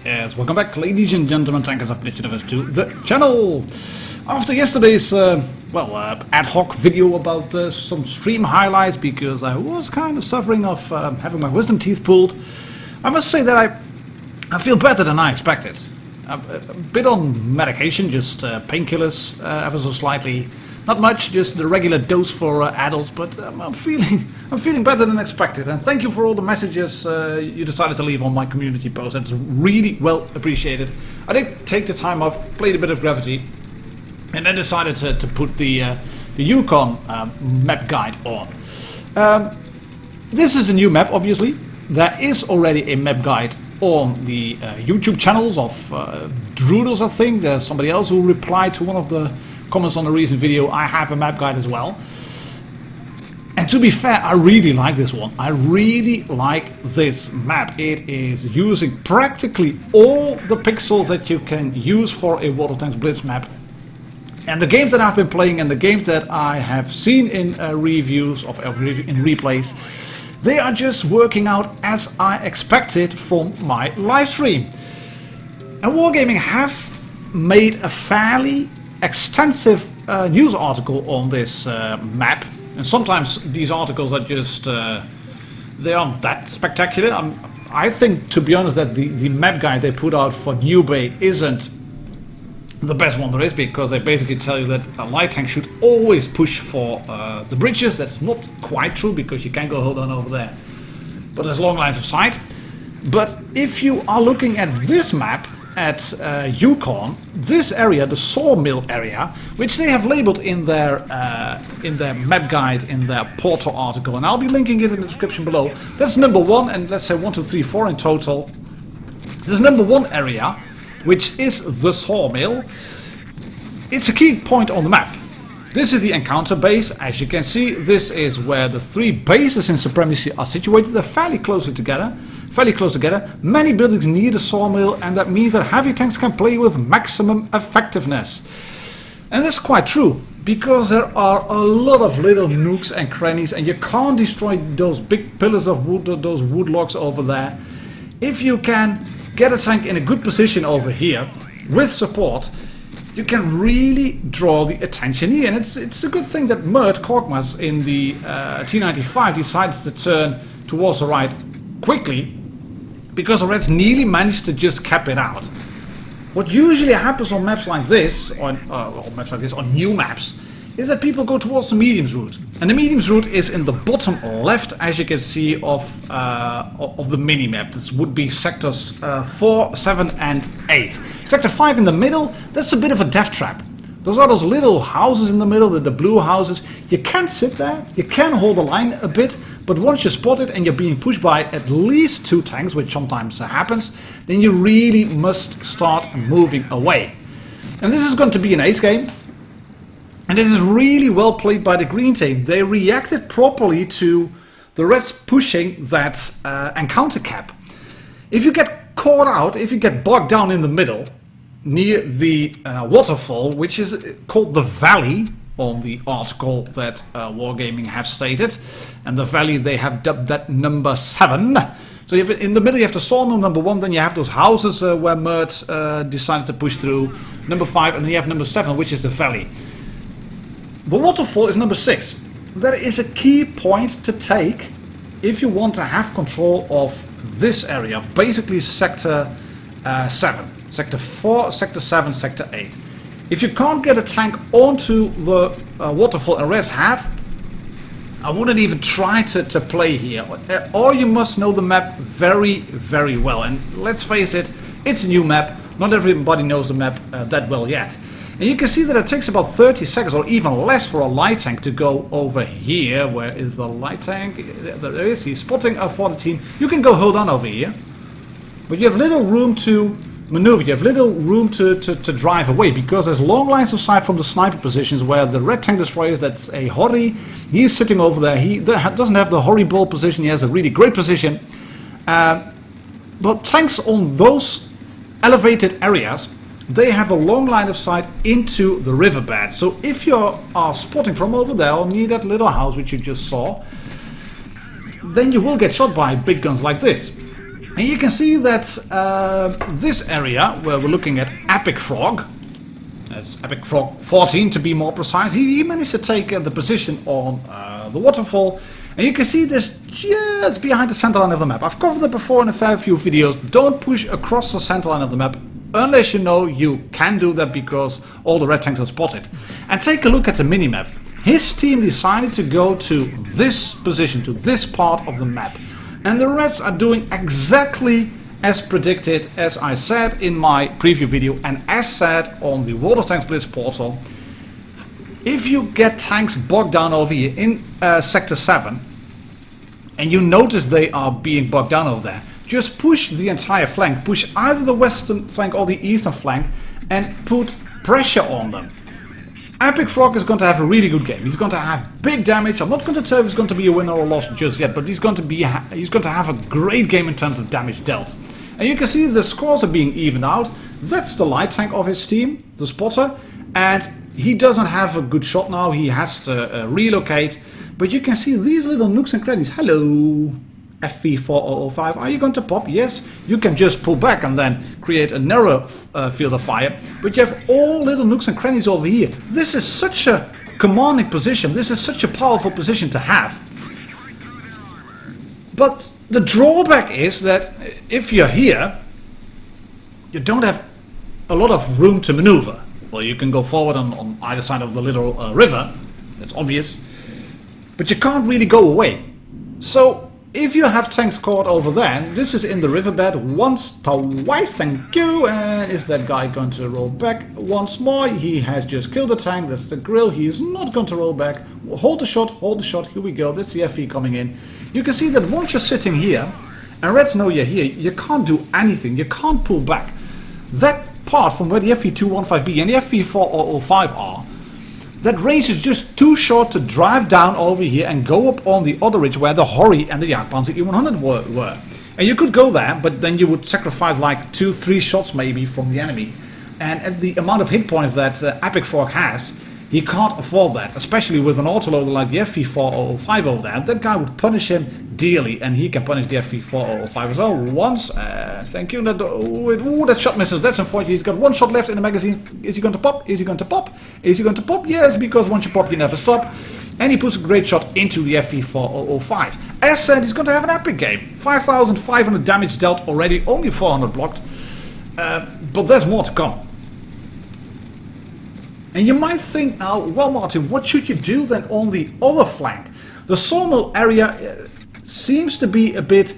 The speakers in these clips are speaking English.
Yes, welcome back, ladies and gentlemen, tankers of Blitz to the channel. After yesterday's, ad hoc video about some stream highlights, because I was kind of suffering of having my wisdom teeth pulled, I must say that I feel better than I expected. A bit on medication, just painkillers, ever so slightly. Not much, just the regular dose for adults, but I'm feeling better than expected. And thank you for all the messages you decided to leave on my community post. That's really well appreciated. I did take the time off, played a bit of Gravity, and then decided to put the Yukon map guide on. This is a new map, obviously. There is already a map guide on the YouTube channels of Droodles, I think. There's somebody else who replied to one of the comments on the recent video. I have a map guide as well. And to be fair, I really like this one. I really like this map. It is using practically all the pixels that you can use for a World of Tanks Blitz map. And the games that I've been playing and the games that I have seen in reviews, in replays, they are just working out as I expected from my live stream. And Wargaming have made a fairly extensive news article on this map, and sometimes these articles are just they aren't that spectacular. I think, to be honest, that the map guide they put out for New Bay isn't the best one there is, because they basically tell you that a light tank should always push for the bridges. That's not quite true, because you can go hold on over there, but there's long lines of sight. But if you are looking at this map at Yukon, this area, the Sawmill area, which they have labeled in their map guide, in their portal article, and I'll be linking it in the description below. That's number one, and let's say 1, 2, 3, 4 in total. This number one area, which is the Sawmill, it's a key point on the map. This is the encounter base. As you can see, this is where the three bases in Supremacy are situated. They're fairly close together. Many buildings near the Sawmill, and that means that heavy tanks can play with maximum effectiveness. And that's quite true, because there are a lot of little nooks and crannies, and you can't destroy those big pillars of wood, those wood logs over there. If you can get a tank in a good position over here with support, you can really draw the attention here. And it's a good thing that Korkmaz in the T95 decided to turn towards the right quickly, because the Reds nearly managed to just cap it out. What usually happens on maps like this, on new maps, is that people go towards the mediums route. And the mediums route is in the bottom left, as you can see, of the mini-map. This would be sectors 4, 7 and 8. Sector 5 in the middle, that's a bit of a death trap. Those are those little houses in the middle, the blue houses. You can sit there, you can hold the line a bit, but once you spot it and you're being pushed by at least 2 tanks, which sometimes happens, then you really must start moving away. And this is going to be an ace game. And this is really well played by the green team. They reacted properly to the Reds pushing that encounter cap. If you get caught out, if you get bogged down in the middle, near the waterfall, which is called the Valley on the article that Wargaming have stated, and the Valley, they have dubbed that number 7. So in the middle you have the Sawmill, number 1, then you have those houses where Mert decided to push through, number 5, and then you have number 7, which is the Valley. The waterfall is number 6. That is a key point to take if you want to have control of this area, of basically sector 7. Sector 4, Sector 7, Sector 8. If you can't get a tank onto the waterfall and Reds have, I wouldn't even try to play here. Or you must know the map very, very well. And let's face it, it's a new map. Not everybody knows the map that well yet. And you can see that it takes about 30 seconds or even less for a light tank to go over here. Where is the light tank? There is. He's spotting for the team. You can go hold on over here. But you have little room to maneuver. You have little room to drive away, because there's long lines of sight from the sniper positions where the red tank destroyers, that's a Hori, he's sitting over there. He doesn't have the horrible position, he has a really great position. But tanks on those elevated areas, they have a long line of sight into the riverbed. So if you are spotting from over there or near that little house which you just saw, then you will get shot by big guns like this. And you can see that this area, where we're looking at Epic Frog, that's Epic Frog 14 to be more precise, he managed to take the position on the waterfall. And you can see this just behind the center line of the map. I've covered it before in a fair few videos. Don't push across the center line of the map unless you know you can do that because all the red tanks are spotted. And take a look at the minimap. His team decided to go to this position, to this part of the map. And the Reds are doing exactly as predicted, as I said in my preview video and as said on the World of Tanks Blitz portal. If you get tanks bogged down over here in Sector 7, and you notice they are being bogged down over there, just push the entire flank, push either the western flank or the eastern flank, and put pressure on them. Epic Frog is going to have a really good game. He's going to have big damage. I'm not going to tell if he's going to be a winner or loss just yet, but he's going to have a great game in terms of damage dealt. And you can see the scores are being evened out. That's the light tank of his team, the spotter, and he doesn't have a good shot now. He has to relocate. But you can see these little nooks and crannies. Hello, FV4005. Are you going to pop? Yes. You can just pull back and then create a narrow field of fire. But you have all little nooks and crannies over here. This is such a commanding position. This is such a powerful position to have. But the drawback is that if you're here, you don't have a lot of room to maneuver. Well, you can go forward on either side of the little river. That's obvious. But you can't really go away. So if you have tanks caught over there, this is in the riverbed once, twice, thank you. And is that guy going to roll back once more? He has just killed a tank. That's the grill. He is not going to roll back. Hold the shot, hold the shot. Here we go. That's the FV coming in. You can see that once you're sitting here, and Reds know you're here, you can't do anything. You can't pull back. That part from where the FV215B and the FV4005 are, that range is just too short to drive down over here and go up on the other ridge where the Hori and the Jagdpanzer E100 were. And you could go there, but then you would sacrifice like 2-3 shots maybe from the enemy. And at the amount of hit points that Epic Frog has, he can't afford that, especially with an autoloader like the FV4005 over there. That guy would punish him dearly, and he can punish the FV4005 as well once. Thank you. Ooh, that shot misses. That's unfortunate. He's got one shot left in the magazine. Is he going to pop? Is he going to pop? Is he going to pop? Yes, because once you pop, you never stop. And he puts a great shot into the FV4005. As said, he's going to have an epic game. 5,500 damage dealt already, only 400 blocked. But there's more to come. And you might think now, well, Martin, what should you do then on the other flank? The Sawmill area seems to be a bit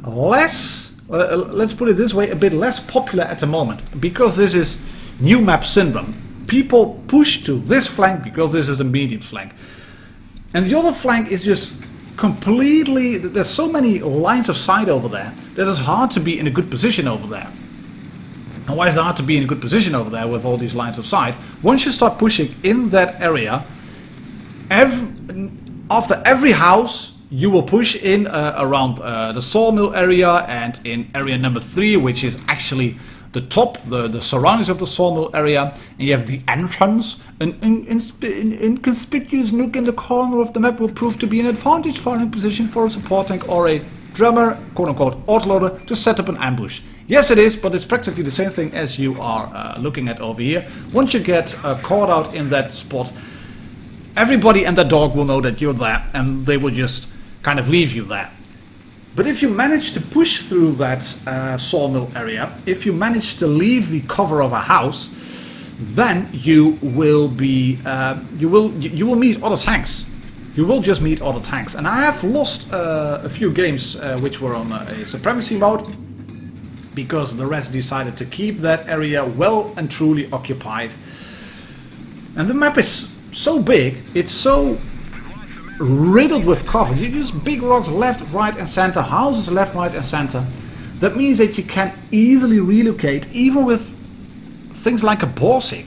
less, let's put it this way, a bit less popular at the moment. Because this is new map syndrome. People push to this flank because this is the medium flank. And the other flank is just completely, there's so many lines of sight over there that it's hard to be in a good position over there. And why is it hard to be in a good position over there with all these lines of sight? Once you start pushing in that area, after every house, you will push in around the Sawmill area and in area number 3, which is actually the top, the surroundings of the Sawmill area. And you have the entrance. An inconspicuous nook in the corner of the map will prove to be an advantage firing position for a support tank or a drummer, quote-unquote, autoloader to set up an ambush. Yes, it is, but it's practically the same thing as you are looking at over here. Once you get caught out in that spot, everybody and their dog will know that you're there, and they will just kind of leave you there. But if you manage to push through that Sawmill area, if you manage to leave the cover of a house, then you will be you will meet other tanks. You will just meet other tanks. And I have lost a few games which were on a supremacy mode, because the rest decided to keep that area well and truly occupied. And the map is so big, it's so riddled with cover. You just big rocks left, right and center, houses left, right and center. That means that you can easily relocate, even with things like a Borsig.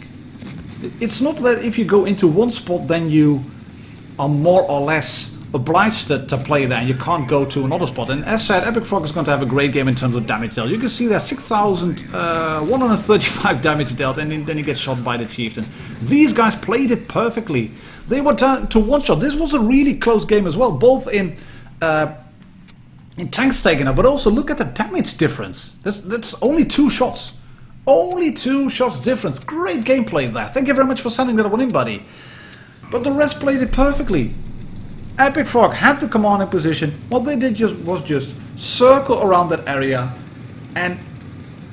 It's not that if you go into one spot then you are more or less obliged to play there and you can't go to another spot. And as said, Epic Frog is going to have a great game in terms of damage dealt. You can see that 6,135 damage dealt, and then he gets shot by the chieftain. These guys played it perfectly. They were down to one shot. This was a really close game as well, both in in tanks taken up, but also look at the damage difference. That's only 2 shots. Only 2 shots difference. Great gameplay there. Thank you very much for sending that one in, buddy. But the rest played it perfectly. Epic Frog had the commanding position. What they did was just circle around that area and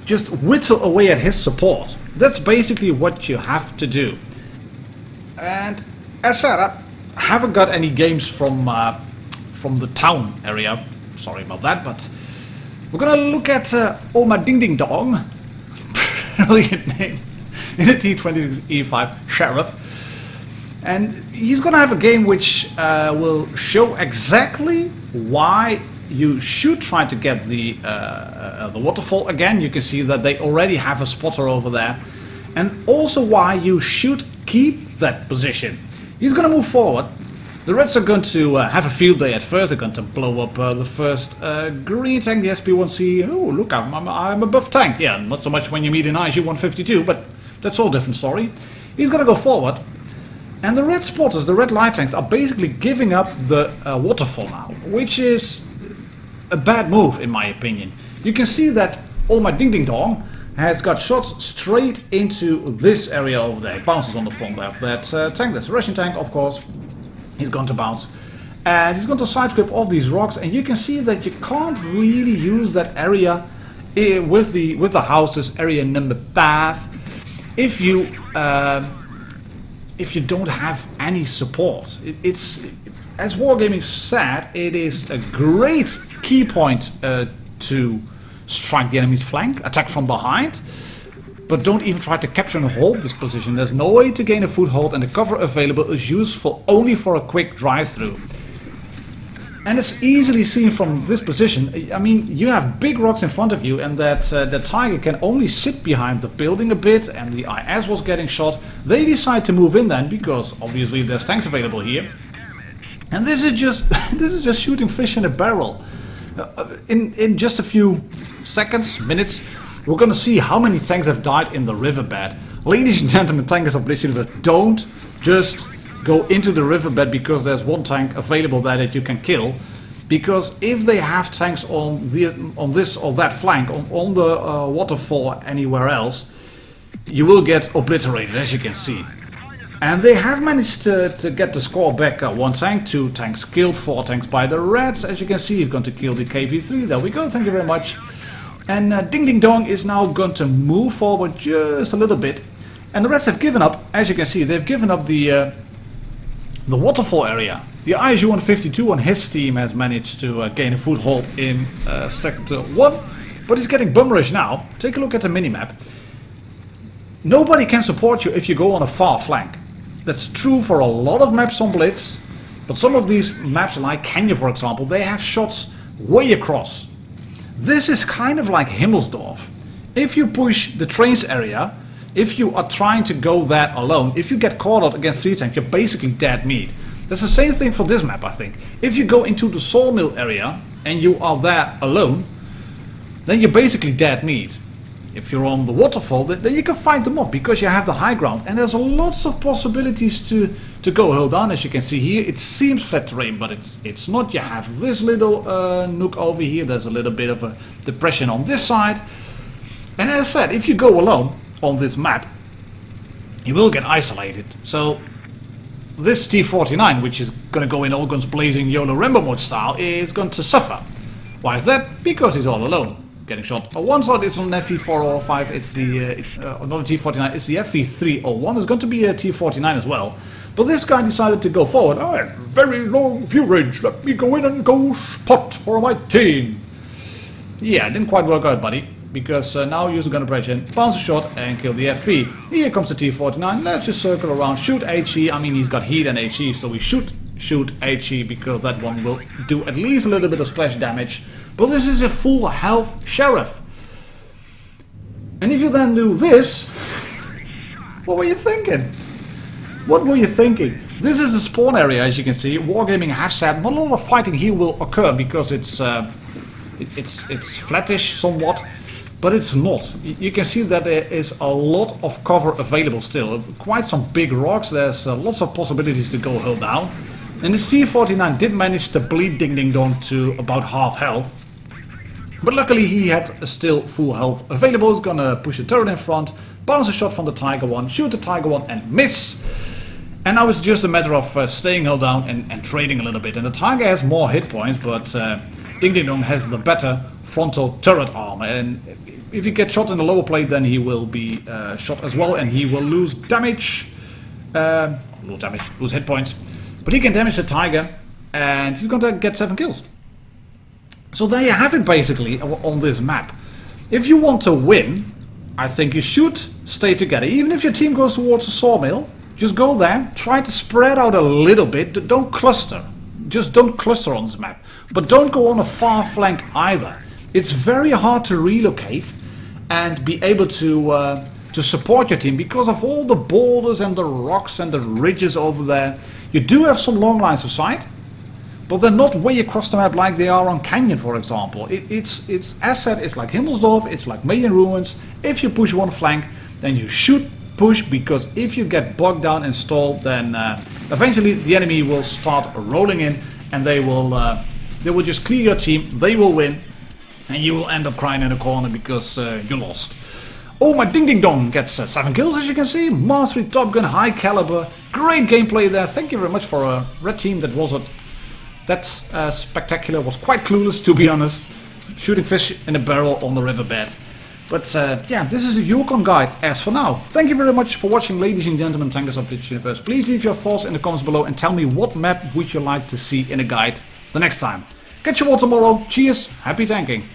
just whittle away at his support. That's basically what you have to do. And as said, I haven't got any games from the town area. Sorry about that, but we're gonna look at Oma Ding Ding Dong. Brilliant name. In the T26E5 Sheriff. And he's gonna have a game which will show exactly why you should try to get the waterfall again. You can see that they already have a spotter over there. And also why you should keep that position. He's gonna move forward. The Reds are going to have a field day at first. They're going to blow up the first green tank, the SP1C. Oh, look, I'm a buff tank. Yeah, not so much when you meet an IG-152, but that's all different story. He's going to go forward. And the red spotters, the red light tanks, are basically giving up the waterfall now, which is a bad move, in my opinion. You can see that all my Ding Ding Dong has got shots straight into this area over there. It bounces on the front there of that tank. That's a Russian tank, of course. He's going to bounce and he's going to side grip off these rocks, and you can see that you can't really use that area with the houses, area number 5, if you don't have any support. It's, as Wargaming said, it is a great key point to strike the enemy's flank, attack from behind. But don't even try to capture and hold this position. There's no way to gain a foothold, and the cover available is useful only for a quick drive-through. And it's easily seen from this position. I mean, you have big rocks in front of you, and that the Tiger can only sit behind the building a bit, and the IS was getting shot. They decide to move in then, because obviously there's tanks available here. And this is just shooting fish in a barrel. In just a few seconds, minutes, we're going to see how many tanks have died in the riverbed. Ladies and gentlemen, tankers of Blitz Universe, don't just go into the riverbed because there's one tank available there that you can kill. Because if they have tanks on this or that flank, on the waterfall or anywhere else, you will get obliterated, as you can see. And they have managed to get the score back. 1 tank, 2 tanks killed, 4 tanks by the Reds. As you can see, he's going to kill the KV-3. There we go, thank you very much. And Ding Ding Dong is now going to move forward just a little bit. And the Reds have given up, as you can see, they've given up the waterfall area. The ISU-152 on his team has managed to gain a foothold in Sector 1. But he's getting bum rush now. Take a look at the minimap. Nobody can support you if you go on a far flank. That's true for a lot of maps on Blitz. But some of these maps, like Kenya for example, they have shots way across. This is kind of like Himmelsdorf. If you push the trains area, if you are trying to go there alone, if you get caught up against 3 tanks, you're basically dead meat. That's the same thing for this map, I think. If you go into the Sawmill area and you are there alone, then you're basically dead meat. If you're on the waterfall, then you can fight them off because you have the high ground. And there's lots of possibilities to go hold on. As you can see here, it seems flat terrain, but it's not. You have this little nook over here. There's a little bit of a depression on this side. And as I said, if you go alone on this map, you will get isolated. So this T49, which is going to go in all guns blazing YOLO Rambo mode style, is going to suffer. Why is that? Because he's all alone. Getting shot. One side it's on FV405, it's the not a T49, it's the FV301. There's going to be a T49 as well. But this guy decided to go forward. Oh, very long view range. Let me go in and go spot for my team. Yeah, it didn't quite work out, buddy. Because now you're going to press in, bounce a shot and kill the FV. Here comes the T49. Let's just circle around, shoot HE. I mean, he's got heat and HE, so we should shoot HE because that one will do at least a little bit of splash damage. But this is a full health sheriff. And if you then do this, what were you thinking? What were you thinking? This is a spawn area, as you can see. Wargaming have said not a lot of fighting here will occur because it's flattish somewhat, but it's not. You can see that there is a lot of cover available still. Quite some big rocks. There's lots of possibilities to go hold down. And the C49 did manage to bleed Ding Ding Dong to about half health. But luckily he had still full health available. He's gonna push the turret in front, bounce a shot from the Tiger One, shoot the Tiger One and miss. And now it's just a matter of staying held down and trading a little bit. And the Tiger has more hit points, but Ding Ding Dong has the better frontal turret armor. And if he gets shot in the lower plate, then he will be shot as well, and he will lose damage. Lose hit points. But he can damage the Tiger, and he's going to get 7 kills. So there you have it, basically, on this map. If you want to win, I think you should stay together. Even if your team goes towards a Sawmill, just go there, try to spread out a little bit. Don't cluster. Just don't cluster on this map. But don't go on a far flank either. It's very hard to relocate and be able to support your team because of all the boulders and the rocks and the ridges over there. You do have some long lines of sight, but they're not way across the map like they are on Canyon, for example. It's as said, it's like Himmelsdorf, it's like Mayan Ruins. If you push one flank, then you should push, because if you get bogged down and stalled, then eventually the enemy will start rolling in, and they will just clear your team. They will win, and you will end up crying in a corner because you lost. Oh, my Ding Ding Dong gets 7 kills, as you can see. Mastery, Top Gun, high caliber. Great gameplay there. Thank you very much for a red team that wasn't that spectacular. Was quite clueless, to be honest. Shooting fish in a barrel on the riverbed. But yeah, this is a Yukon guide as for now. Thank you very much for watching, ladies and gentlemen, Tankers of Blitz Universe. Please leave your thoughts in the comments below and tell me what map would you like to see in a guide the next time. Catch you all tomorrow. Cheers, happy tanking.